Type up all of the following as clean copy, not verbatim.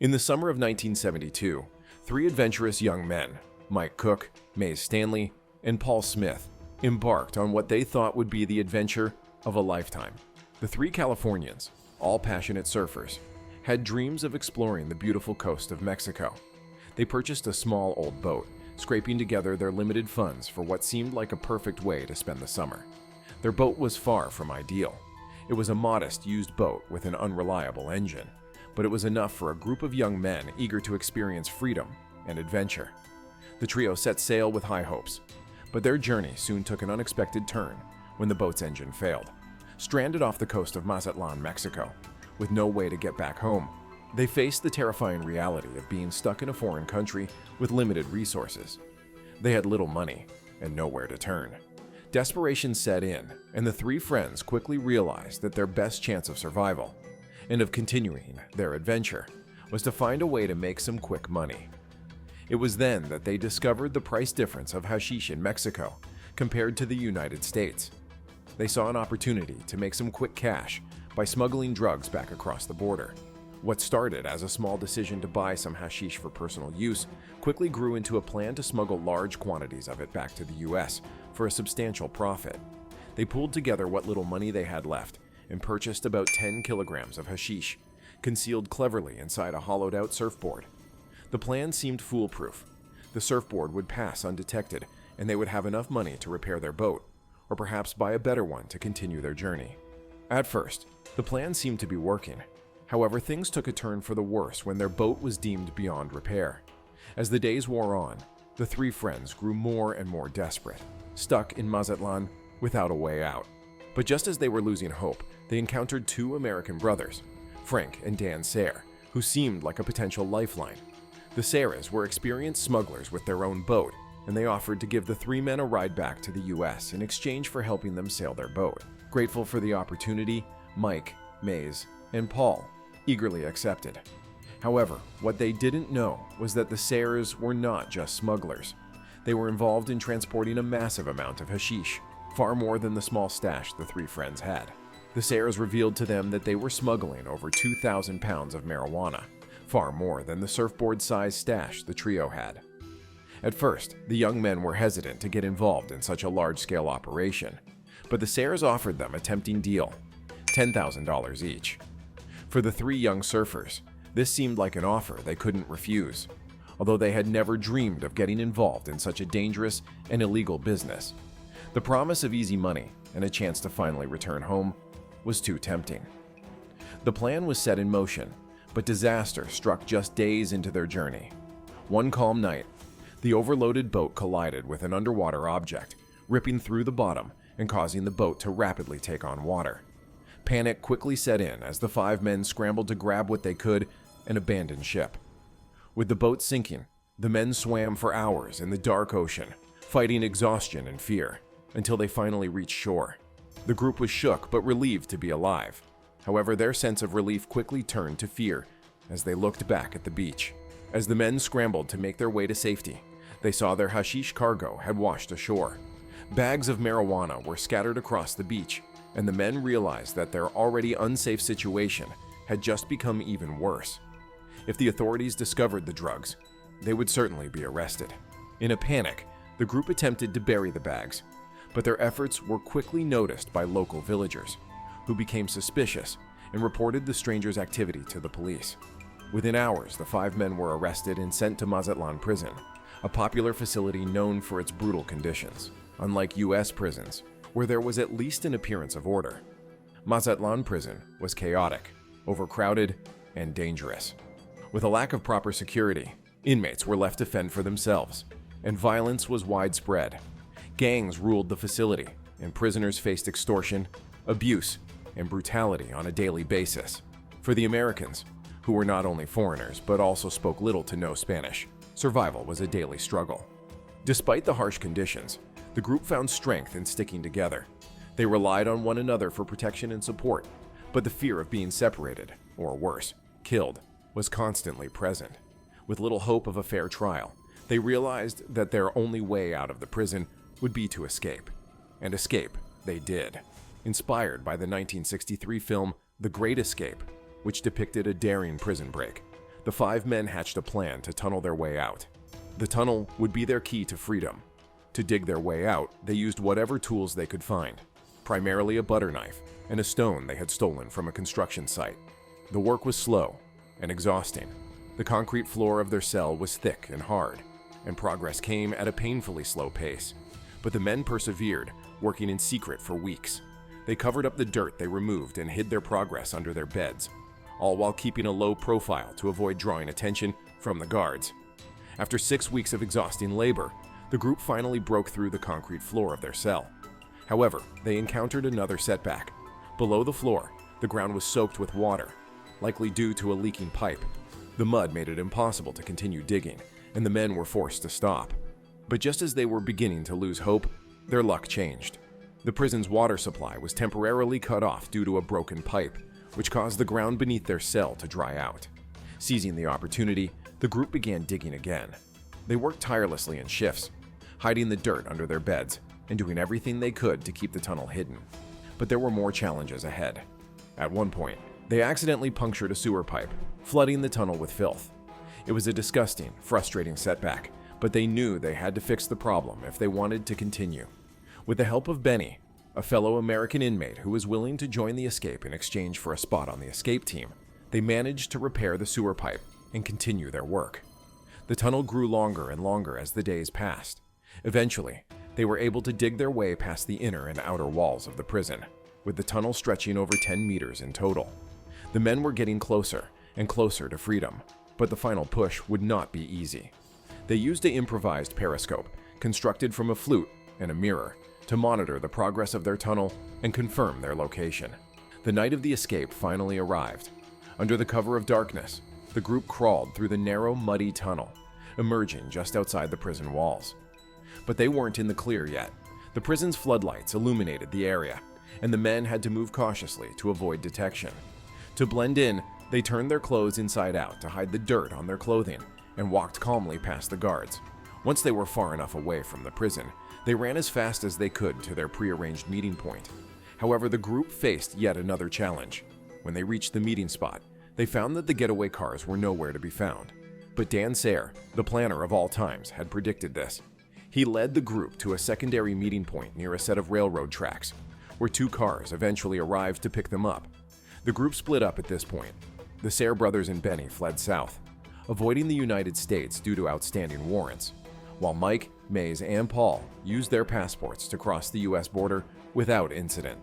In the summer of 1972, three adventurous young men, Mike Cook, Mays Stanley, and Paul Smith, embarked on what they thought would be the adventure of a lifetime. The three Californians, all passionate surfers, had dreams of exploring the beautiful coast of Mexico. They purchased a small old boat, scraping together their limited funds for what seemed like a perfect way to spend the summer. Their boat was far from ideal. It was a modest used boat with an unreliable engine, but it was enough for a group of young men eager to experience freedom and adventure. The trio set sail with high hopes, but their journey soon took an unexpected turn when the boat's engine failed. Stranded off the coast of Mazatlan, Mexico, with no way to get back home, they faced the terrifying reality of being stuck in a foreign country with limited resources. They had little money and nowhere to turn. Desperation set in, and the three friends quickly realized that their best chance of survival and of continuing their adventure was to find a way to make some quick money. It was then that they discovered the price difference of hashish in Mexico compared to the United States. They saw an opportunity to make some quick cash by smuggling drugs back across the border. What started as a small decision to buy some hashish for personal use quickly grew into a plan to smuggle large quantities of it back to the US for a substantial profit. They pooled together what little money they had left and purchased about 10 kilograms of hashish, concealed cleverly inside a hollowed-out surfboard. The plan seemed foolproof. The surfboard would pass undetected, and they would have enough money to repair their boat, or perhaps buy a better one to continue their journey. At first, the plan seemed to be working. However, things took a turn for the worse when their boat was deemed beyond repair. As the days wore on, the three friends grew more and more desperate, stuck in Mazatlan without a way out. But just as they were losing hope, they encountered two American brothers, Frank and Dan Sayre, who seemed like a potential lifeline. The Sayres were experienced smugglers with their own boat, and they offered to give the three men a ride back to the US in exchange for helping them sail their boat. Grateful for the opportunity, Mike, Mays, and Paul eagerly accepted. However, what they didn't know was that the Sayres were not just smugglers. They were involved in transporting a massive amount of hashish, far more than the small stash the three friends had. The Sayres revealed to them that they were smuggling over 2,000 pounds of marijuana, far more than the surfboard-sized stash the trio had. At first, the young men were hesitant to get involved in such a large-scale operation, but the Sayres offered them a tempting deal, $10,000 each. For the three young surfers, this seemed like an offer they couldn't refuse, although they had never dreamed of getting involved in such a dangerous and illegal business. The promise of easy money and a chance to finally return home was too tempting. The plan was set in motion, but disaster struck just days into their journey. One calm night, the overloaded boat collided with an underwater object, ripping through the bottom and causing the boat to rapidly take on water. Panic quickly set in as the five men scrambled to grab what they could and abandon ship. With the boat sinking, the men swam for hours in the dark ocean, fighting exhaustion and fear, until they finally reached shore. The group was shook but relieved to be alive. However, their sense of relief quickly turned to fear as they looked back at the beach. As the men scrambled to make their way to safety, they saw their hashish cargo had washed ashore. Bags of marijuana were scattered across the beach, and the men realized that their already unsafe situation had just become even worse. If the authorities discovered the drugs, they would certainly be arrested. In a panic, the group attempted to bury the bags, but their efforts were quickly noticed by local villagers, who became suspicious and reported the strangers' activity to the police. Within hours, the five men were arrested and sent to Mazatlan Prison, a popular facility known for its brutal conditions. Unlike US prisons, where there was at least an appearance of order, Mazatlan Prison was chaotic, overcrowded, and dangerous. With a lack of proper security, inmates were left to fend for themselves, and violence was widespread. Gangs ruled the facility, and prisoners faced extortion, abuse, and brutality on a daily basis. For the Americans, who were not only foreigners but also spoke little to no Spanish, survival was a daily struggle. Despite the harsh conditions, the group found strength in sticking together. They relied on one another for protection and support, but the fear of being separated, or worse, killed, was constantly present. With little hope of a fair trial, they realized that their only way out of the prison would be to escape. And escape they did. Inspired by the 1963 film The Great Escape, which depicted a daring prison break, The 5 men hatched a plan to tunnel their way out. The tunnel would be their key to freedom. To dig their way out, they used whatever tools they could find, primarily a butter knife and a stone they had stolen from a construction site. The work was slow and exhausting. The concrete floor of their cell was thick and hard, and progress came at a painfully slow pace. But the men persevered, working in secret for weeks. They covered up the dirt they removed and hid their progress under their beds, all while keeping a low profile to avoid drawing attention from the guards. After 6 weeks of exhausting labor, the group finally broke through the concrete floor of their cell. However, they encountered another setback. Below the floor, the ground was soaked with water, likely due to a leaking pipe. The mud made it impossible to continue digging, and the men were forced to stop. But just as they were beginning to lose hope, their luck changed. The prison's water supply was temporarily cut off due to a broken pipe, which caused the ground beneath their cell to dry out. Seizing the opportunity, the group began digging again. They worked tirelessly in shifts, hiding the dirt under their beds and doing everything they could to keep the tunnel hidden. But there were more challenges ahead. At one point, they accidentally punctured a sewer pipe, flooding the tunnel with filth. It was a disgusting, frustrating setback, but they knew they had to fix the problem if they wanted to continue. With the help of Benny, a fellow American inmate who was willing to join the escape in exchange for a spot on the escape team, they managed to repair the sewer pipe and continue their work. The tunnel grew longer and longer as the days passed. Eventually, they were able to dig their way past the inner and outer walls of the prison, with the tunnel stretching over 10 meters in total. The men were getting closer and closer to freedom, but the final push would not be easy. They used an improvised periscope, constructed from a flute and a mirror, to monitor the progress of their tunnel and confirm their location. The night of the escape finally arrived. Under the cover of darkness, the group crawled through the narrow, muddy tunnel, emerging just outside the prison walls. But they weren't in the clear yet. The prison's floodlights illuminated the area, and the men had to move cautiously to avoid detection. To blend in, they turned their clothes inside out to hide the dirt on their clothing and walked calmly past the guards. Once they were far enough away from the prison, they ran as fast as they could to their prearranged meeting point. However, the group faced yet another challenge. When they reached the meeting spot, they found that the getaway cars were nowhere to be found. But Dan Sayre, the planner of all times, had predicted this. He led the group to a secondary meeting point near a set of railroad tracks, where 2 cars eventually arrived to pick them up. The group split up at this point. The Sayre brothers and Benny fled south, avoiding the United States due to outstanding warrants, while Mike, Mays, and Paul used their passports to cross the U.S. border without incident.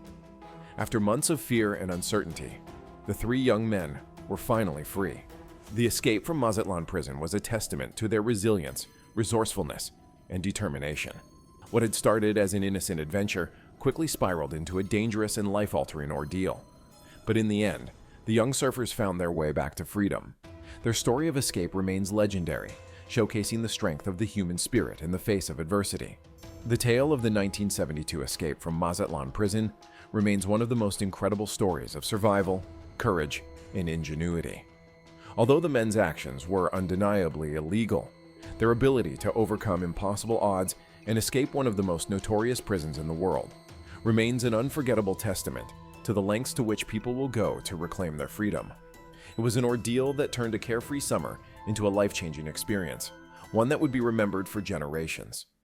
After months of fear and uncertainty, the 3 young men were finally free. The escape from Mazatlan prison was a testament to their resilience, resourcefulness, and determination. What had started as an innocent adventure quickly spiraled into a dangerous and life-altering ordeal. But in the end, the young surfers found their way back to freedom. Their story of escape remains legendary, showcasing the strength of the human spirit in the face of adversity. The tale of the 1972 escape from Mazatlan prison remains one of the most incredible stories of survival, courage, and ingenuity. Although the men's actions were undeniably illegal, their ability to overcome impossible odds and escape one of the most notorious prisons in the world remains an unforgettable testament to the lengths to which people will go to reclaim their freedom. It was an ordeal that turned a carefree summer into a life-changing experience, one that would be remembered for generations.